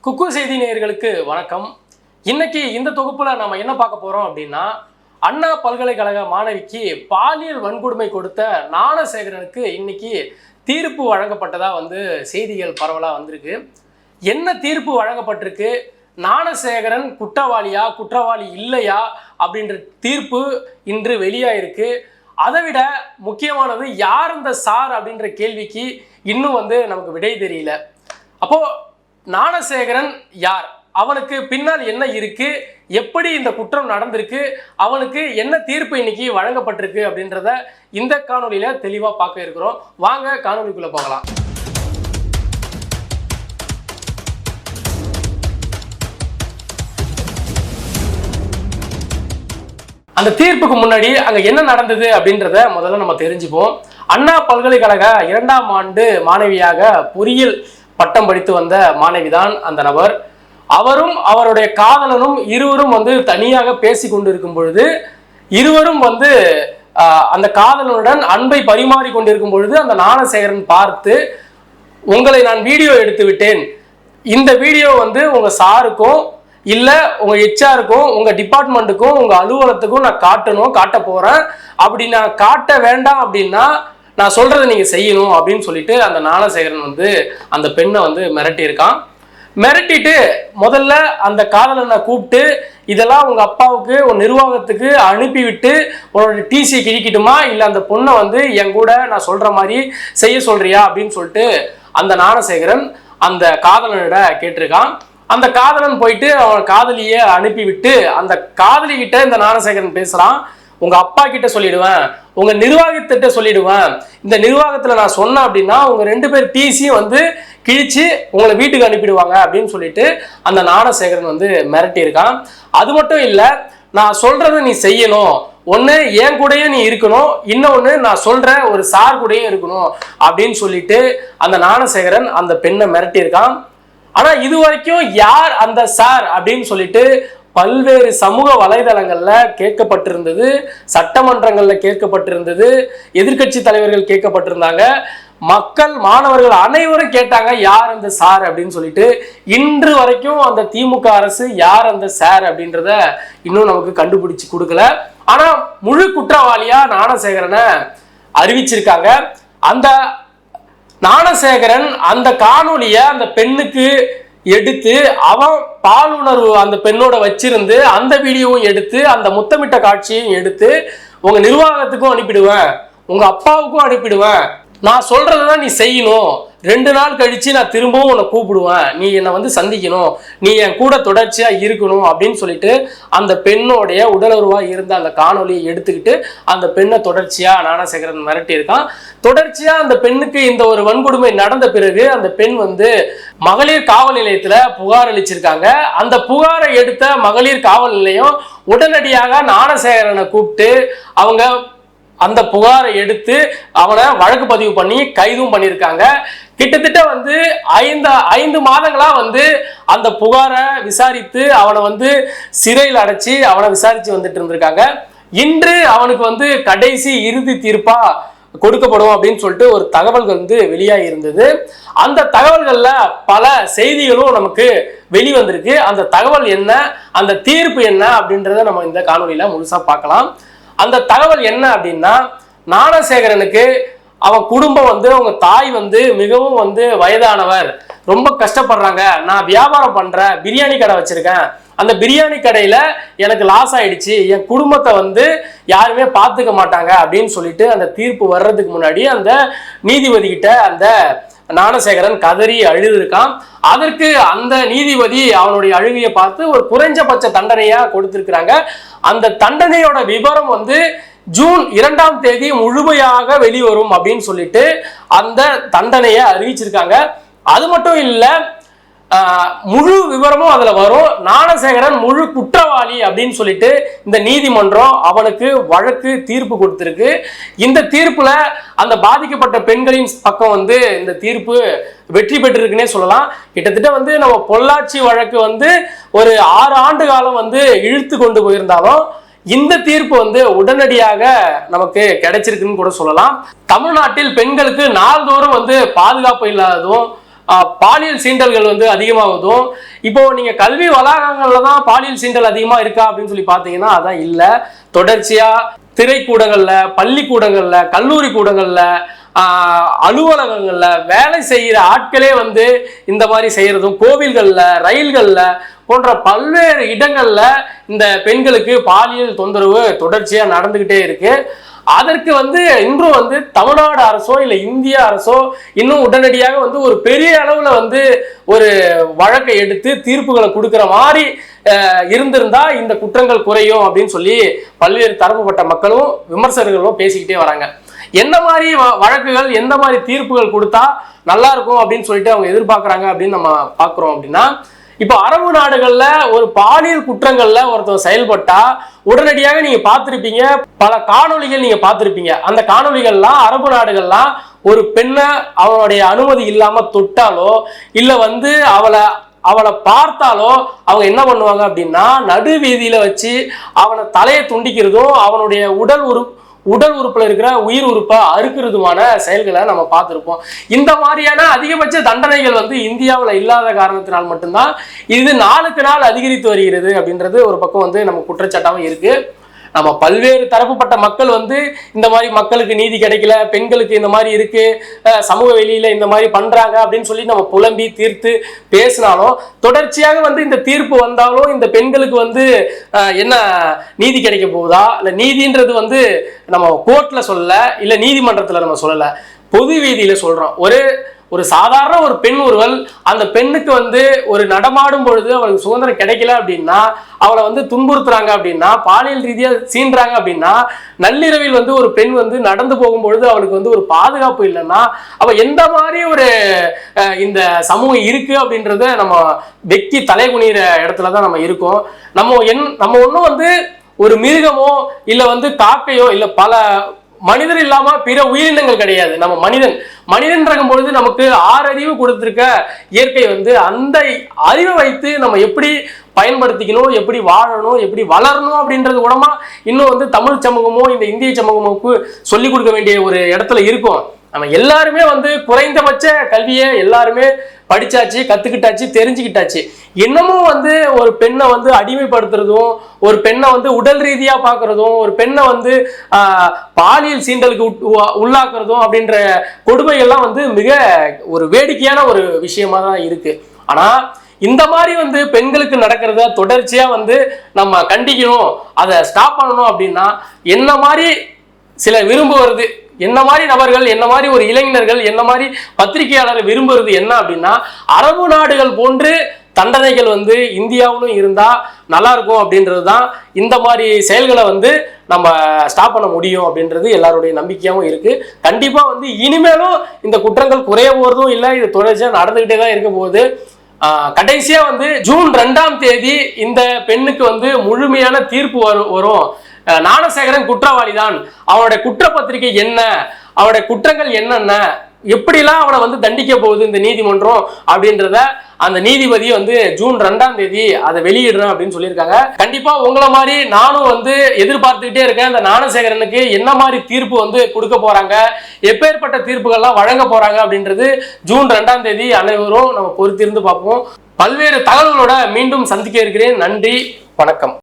குக்கு செய்தி நேயர்களுக்கு வணக்கம். இன்னைக்கு இந்த தொகுப்புல நம்ம என்ன பார்க்க போறோம் அப்படின்னா, அண்ணா பல்கலைக்கழக மாணவிக்கு பாலியல் வன்கொடுமை கொடுத்த ஞானசேகரனுக்கு இன்னைக்கு தீர்ப்பு வழங்கப்பட்டதா செய்திகள் பரவலா வந்திருக்கு. என்ன தீர்ப்பு வழங்கப்பட்டிருக்கு, ஞானசேகரன் குற்றவாளியா குற்றவாளி இல்லையா அப்படின்ற தீர்ப்பு இன்று வெளியாயிருக்கு. அதை விட முக்கியமானது, யார் இந்த சார் அப்படின்ற கேள்விக்கு இன்னும் நமக்கு விடை தெரியல. அப்போ ஞானசேகரன் யார், அவனுக்கு பின்னால் என்ன இருக்கு, எப்படி இந்த குற்றம் நடந்திருக்கு, அவனுக்கு என்ன தீர்ப்பு இன்னைக்கு வழங்கப்பட்டிருக்கு அப்படின்றத இந்த காணொலியில தெளிவா பார்க்க இருக்கிறோம். வாங்க காணொலிக்குள்ள போகலாம். அந்த தீர்ப்புக்கு முன்னாடி அங்க என்ன நடந்தது அப்படின்றத முதல்ல நம்ம தெரிஞ்சுப்போம். அண்ணா பல்கலைக்கழக 2ஆம் ஆண்டு மாணவியாக பொறியியல் பட்டம் படித்து வந்த மாணவிதான் அந்த நபர். அவரும் அவருடைய காதலனும் இருவரும் தனியாக பேசி கொண்டிருக்கும் பொழுது, இருவரும் அந்த காதலனுடன் அன்பை பரிமாறி கொண்டிருக்கும் பொழுது அந்த ஞானசேகரன் பார்த்து, உங்களை நான் வீடியோ எடுத்து விட்டேன், இந்த வீடியோ உங்க சாருக்கும் இல்ல உங்க ஹெச்ஆருக்கும் உங்க டிபார்ட்மெண்ட்டுக்கும் உங்க அலுவலகத்துக்கும் நான் காட்ட போறேன். அப்படி நான் காட்ட வேண்டாம் அப்படின்னா நான் சொல்றதை நீங்க செய்யணும் அப்படின்னு சொல்லிட்டு அந்த ஞானசேகரன் அந்த பெண்ணை மிரட்டி இருக்கான். மிரட்டிட்டு முதல்ல அந்த காதலனை கூப்பிட்டு, இதெல்லாம் உங்க அப்பாவுக்கு உன் நிர்வாகத்துக்கு அனுப்பிவிட்டு உன்னோட டிசியை கிழிக்கிட்டுமா, இல்லை அந்த பொண்ணை என் கூட நான் சொல்ற மாதிரி செய்ய சொல்றியா அப்படின்னு சொல்லிட்டு அந்த ஞானசேகரன் அந்த காதலனிட கேட்டிருக்கான். அந்த காதலன் போயிட்டு அவன் காதலியை அனுப்பிவிட்டு அந்த காதலி கிட்ட இந்த ஞானசேகரன் பேசுறான், உங்க அப்பா கிட்ட சொல்லிடுவேன், உங்க நிர்வாகத்திட்ட சொல்லிடுவேன், இந்த நிர்வாகத்துல நான் சொன்னேன் அப்படின்னா உங்க 2 பேர் டிசியும் கிழிச்சு உங்களை வீட்டுக்கு அனுப்பிடுவாங்க அப்படின்னு சொல்லிட்டு அந்த ஞானசேகரன் மிரட்டி இருக்கான். அது மட்டும் இல்ல, நான் சொல்றதை நீ செய்யணும், ஒண்ணு என் கூடயே நீ இருக்கணும், இன்னொன்னு நான் சொல்ற ஒரு சார் கூடயும் இருக்கணும் அப்படின்னு சொல்லிட்டு அந்த ஞானசேகரன் அந்த பெண்ணை மிரட்டி இருக்கான். ஆனா இது வரைக்கும் யார் அந்த சார் அப்படின்னு சொல்லிட்டு பல்வேறு சமூக வலைதளங்கள்ல கேட்கப்பட்டிருந்தது, சட்டமன்றங்கள்ல கேட்கப்பட்டிருந்தது, எதிர்கட்சி தலைவர்கள் கேட்கப்பட்டிருந்தாங்க, மக்கள் மாணவர்கள் அனைவரும் கேட்டாங்க யார் அந்த சார் அப்படின்னு சொல்லிட்டு. இன்று வரைக்கும் அந்த திமுக அரசு யார் அந்த சார் அப்படின்றத இன்னும் நமக்கு கண்டுபிடிச்சு கொடுக்கல. ஆனா முழு குற்றவாளியா ஞானசேகரனை அறிவிச்சிருக்காங்க. அந்த ஞானசேகரன் அந்த காணொலிய அந்த பெண்ணுக்கு எடுத்து, அவன் பாலுணர்வு அந்த பெண்ணோட வச்சிருந்து அந்த வீடியோவும் எடுத்து, அந்த முத்தமிட்ட காட்சியையும் எடுத்து, உங்க நிர்வாகத்துக்கும் அனுப்பிடுவேன், உங்க அப்பாவுக்கும் அனுப்பிடுவேன், நான் சொல்றதுதான் நீ செய்யணும், 2 நாள் கழிச்சு நான் திரும்பவும் உன்னை கூப்பிடுவேன், நீ என்னை சந்திக்கணும், நீ என் கூட தொடர்ச்சியா இருக்கணும் அப்படின்னு சொல்லிட்டு அந்த பெண்ணோடைய உடலுறவா இருந்த அந்த காணொலியை எடுத்துக்கிட்டு அந்த பெண்ணை தொடர்ச்சியா ஞானசேகரன் மிரட்டி இருக்கான். தொடர்ச்சியா அந்த பெண்ணுக்கு இந்த ஒரு வன்கொடுமை நடந்த பிறகு அந்த பெண் மகளிர் காவல் நிலையத்துல புகார் அளிச்சிருக்காங்க. அந்த புகாரை எடுத்த மகளிர் காவல் நிலையம் உடனடியாக ஞானசேகரனை கூப்பிட்டு அவங்க அந்த புகாரை எடுத்து அவனை வழக்கு பதிவு பண்ணி கைதும் பண்ணியிருக்காங்க. கிட்டத்தட்ட 5 மாதங்களா அந்த புகாரை விசாரித்து அவனை சிறையில் அடைச்சி அவனை விசாரிச்சு வந்துட்டு இருந்திருக்காங்க. இன்று அவனுக்கு கடைசி இறுதி தீர்ப்பா கொடுக்கப்படும் அப்படின்னு சொல்லிட்டு ஒரு தகவல்கள் வெளியாகி இருந்தது. அந்த தகவல்கள்ல பல செய்திகளும் நமக்கு வெளிவந்திருக்கு. அந்த தகவல் என்ன, அந்த தீர்ப்பு என்ன அப்படின்றத நம்ம இந்த காணொலியில முழுசா பார்க்கலாம். அந்த தகவல் என்ன அப்படின்னா, ஞானசேகரனுக்கு அவன் குடும்பம் அவங்க தாய் மிகவும் வயதானவர், ரொம்ப கஷ்டப்படுறாங்க, நான் வியாபாரம் பண்றேன், பிரியாணி கடை வச்சிருக்கேன், அந்த பிரியாணி கடையில எனக்கு லாஸ் ஆயிடுச்சு, என் குடும்பத்தை யாருமே பார்த்துக்க மாட்டாங்க அப்படின்னு சொல்லிட்டு அந்த தீர்ப்பு வர்றதுக்கு முன்னாடி அந்த நீதிபதி கிட்ட அந்த ஞானசேகரன் கதறி அழுதுருக்கான். அதற்கு அந்த நீதிபதி அவனுடைய அழுகையை பார்த்து ஒரு குறைஞ்சபட்ச தண்டனையா கொடுத்திருக்கிறாங்க. அந்த தண்டனையோட விவரம் ஜூன் 2ஆம் தேதி முழுமையாக வெளிவரும் அப்படின்னு சொல்லிட்டு அந்த தண்டனையை அறிவிச்சிருக்காங்க. அது மட்டும் இல்ல, முழு விவரமும் அதுல வரும். ஞானசேகரன் முழு குற்றவாளி அப்படின்னு சொல்லிட்டு இந்த நீதிமன்றம் அவனுக்கு வழக்கு தீர்ப்பு கொடுத்திருக்கு. இந்த தீர்ப்புல அந்த பாதிக்கப்பட்ட பெண்களின் பக்கம் இந்த தீர்ப்பு வெற்றி பெற்றிருக்குன்னே சொல்லலாம். கிட்டத்தட்ட நம்ம பொள்ளாச்சி வழக்கு ஒரு 6 ஆண்டு காலம் இழுத்து கொண்டு போயிருந்தாலும் இந்த தீர்ப்பு உடனடியாக நமக்கு கிடைச்சிருக்குன்னு கூட சொல்லலாம். தமிழ்நாட்டில் பெண்களுக்கு நாள்தோறும் பாதுகாப்பு இல்லாததும் பாலியல் சீண்டல்கள் வந்து அதிகமாகுதும். இப்போ நீங்க கல்வி வளாகங்கள்ல தான் பாலியல் சீண்டல் அதிகமா இருக்கா அப்படின்னு சொல்லி பாத்தீங்கன்னா அதான் இல்ல. தொடர்ச்சியா திரைக்கூடங்கள்ல, பள்ளிக்கூடங்கள்ல, கல்லூரி கூடங்கள்ல, அலுவலகங்கள்ல வேலை செய்யற ஆட்களே வந்து இந்த மாதிரி செய்யறதும், கோவில்கள்ல, ரயில்கள்ல போன்ற பல்வேறு இடங்கள்ல இந்த பெண்களுக்கு பாலியல் தொந்தரவு தொடர்ச்சியா நடந்துகிட்டே இருக்கு. அதற்கு வந்து இன்றும் வந்து தமிழ்நாடு அரசோ இல்ல இந்திய அரசோ இன்னும் உடனடியாக வந்து ஒரு பெரிய அளவுல வந்து ஒரு வழக்கை எடுத்து தீர்ப்புகளை கொடுக்கிற மாதிரி இருந்திருந்தா இந்த குற்றங்கள் குறையும் அப்படின்னு சொல்லி பல்வேறு தரப்புப்பட்ட மக்களும் விமர்சகர்களும் பேசிக்கிட்டே வராங்க. எந்த மாதிரி வழக்குகள், எந்த மாதிரி தீர்ப்புகள் கொடுத்தா நல்லா இருக்கும் அப்படின்னு சொல்லிட்டு அவங்க எதிர்பார்க்கறாங்க அப்படின்னு நம்ம பாக்குறோம். அப்படின்னா இப்போ அரபு நாடுகள்ல ஒரு பாலியல் குற்றங்கள்ல ஒருத்தர் செயல்பட்டா உடனடியாக நீங்க பார்த்திருப்பீங்க, பல காணொலிகள் நீங்க பார்த்திருப்பீங்க. அந்த காணொலிகள்லாம் அரபு நாடுகள்லாம் ஒரு பெண்ணை அவனுடைய அனுமதி இல்லாம தொட்டாலோ இல்ல வந்து அவளை பார்த்தாலோ அவங்க என்ன பண்ணுவாங்க அப்படின்னா நடு வீதியில வச்சு அவனை தலையை துண்டிக்கிறதும் அவனுடைய உடல் உறுப்புல இருக்கிற உயிர் உறுப்பை அறுக்கிறதுமான செயல்களை நம்ம பார்த்திருப்போம். இந்த மாதிரியான அதிகபட்ச தண்டனைகள் வந்து இந்தியாவில் இல்லாத காரணத்தினால் மட்டும்தான் இது நாளுக்கு நாள் அதிகரித்து வருகிறது அப்படின்றது ஒரு பக்கம் வந்து நம்ம குற்றச்சாட்டாவும் இருக்கு. நம்ம பல்வேறு தரப்புப்பட்ட மக்கள் வந்து இந்த மாதிரி மக்களுக்கு நீதி கிடைக்கல, பெண்களுக்கு இந்த மாதிரி இருக்கு, சமூக வெளியில இந்த மாதிரி பண்றாங்க அப்படின்னு சொல்லி நம்ம புலம்பி தீர்த்து பேசினாலும் தொடர்ச்சியாக வந்து இந்த தீர்ப்பு வந்தாலும் இந்த பெண்களுக்கு வந்து என்ன நீதி கிடைக்க போகுதா, இல்ல நீதின்றது வந்து நம்ம கோர்ட்ல சொல்லல, இல்ல நீதிமன்றத்துல நம்ம சொல்லல, பொது வீதியில சொல்றோம். ஒரு சாதாரண ஒரு பெண் ஒருவள் அந்த பெண்ணுக்கு வந்து ஒரு நடமாடும் பொழுது அவளுக்கு சுதந்திரம் கிடைக்கல அப்படின்னா, அவளை வந்து துன்புறுத்துறாங்க அப்படின்னா, பாலியல் ரீதியா சீன்றாங்க அப்படின்னா, நள்ளிரவில் வந்து ஒரு பெண் வந்து நடந்து போகும்பொழுது அவளுக்கு வந்து ஒரு பாதுகாப்பு இல்லைன்னா அவ எந்த மாதிரி ஒரு இந்த சமூகம் இருக்கு அப்படின்றத நம்ம வெக்கி தலை குனிகிற இடத்துலதான் நம்ம இருக்கோம். நம்ம ஒன்றும் வந்து ஒரு மிருகமோ இல்ல வந்து காக்கையோ இல்ல பல மனிதர் இல்லாம பிற உயிரினங்கள் கிடையாது. நம்ம மனிதன் இருக்கும் பொழுது நமக்கு 6 அறிவு கொடுத்திருக்க இயற்கை வந்து அந்த அறிவை வைத்து நம்ம எப்படி பயன்படுத்திக்கணும், எப்படி வாழணும், எப்படி வளரணும் அப்படின்றது கூடமா இன்னும் வந்து தமிழ் சமூகமோ இந்த இந்திய சமூகமுக்கு சொல்லிக் கொடுக்க வேண்டிய ஒரு இடத்துல இருக்கும். நம்ம எல்லாருமே வந்து குறைந்தபட்ச கல்வியை எல்லாருமே படிச்சாச்சு, கத்துக்கிட்டாச்சு, தெரிஞ்சுக்கிட்டாச்சு. இன்னமும் வந்து ஒரு பெண்ணை வந்து அடிமைப்படுத்துறதும், ஒரு பெண்ணை வந்து உடல் ரீதியா பாக்குறதும், ஒரு பெண்ணை வந்து பாலியல் சீண்டலுக்கு உள்ளாக்குறதும் அப்படின்ற கொடுமைகள்லாம் வந்து மிக ஒரு வேடிக்கையான ஒரு விஷயமா தான் இருக்கு. ஆனா இந்த மாதிரி வந்து பெண்களுக்கு நடக்கிறத தொடர்ச்சியா வந்து நம்ம கண்டிக்கணும், அதை ஸ்டாப் பண்ணணும் அப்படின்னா என்ன மாதிரி சில விரும்புவது, என்ன மாதிரி நபர்கள், என்ன மாதிரி ஒரு இளைஞர்கள், என்ன மாதிரி பத்திரிகையாளர் விரும்புறது என்ன அப்படின்னா அரபு நாடுகள் போன்று தண்டனைகள் வந்து இந்தியாவிலும் இருந்தா நல்லா இருக்கும் அப்படின்றதுதான். இந்த மாதிரி செயல்களை வந்து நம்ம ஸ்டாப் பண்ண முடியும் அப்படின்றது எல்லாருடைய நம்பிக்கையாகவும் இருக்கு. கண்டிப்பா வந்து இனிமேலும் இந்த குற்றங்கள் குறைய போறதும் இல்லை, இது தொடர்ச்சியா நடந்துகிட்டே தான் இருக்க போகுது. கடைசியா வந்து ஜூன் 2ஆம் தேதி இந்த பெண்ணுக்கு வந்து முழுமையான தீர்ப்பு வரும். ஞானசேகரன் குற்றவாளிதான், அவனுடைய குற்றப்பத்திரிகை என்ன, அவனுடைய குற்றங்கள் என்னென்ன, எப்படிலாம் அவனை வந்து தண்டிக்க போகுது இந்த நீதிமன்றம் அப்படின்றத அந்த நீதிபதி வந்து ஜூன் 2ஆம் தேதி அதை வெளியிடுறேன் அப்படின்னு சொல்லியிருக்காங்க. கண்டிப்பா உங்களை மாதிரி நானும் வந்து எதிர்பார்த்துக்கிட்டே இருக்கேன், இந்த ஞானசேகரனுக்கு என்ன மாதிரி தீர்ப்பு வந்து கொடுக்க போறாங்க, எப்பேற்பட்ட தீர்ப்புகள்லாம் வழங்க போறாங்க அப்படின்றது ஜூன் 2ஆம் தேதி அனைவரும் நம்ம பொறுத்திருந்து பார்ப்போம். பல்வேறு தகவல்களோட மீண்டும் சந்திக்க இருக்கிறேன். நன்றி, வணக்கம்.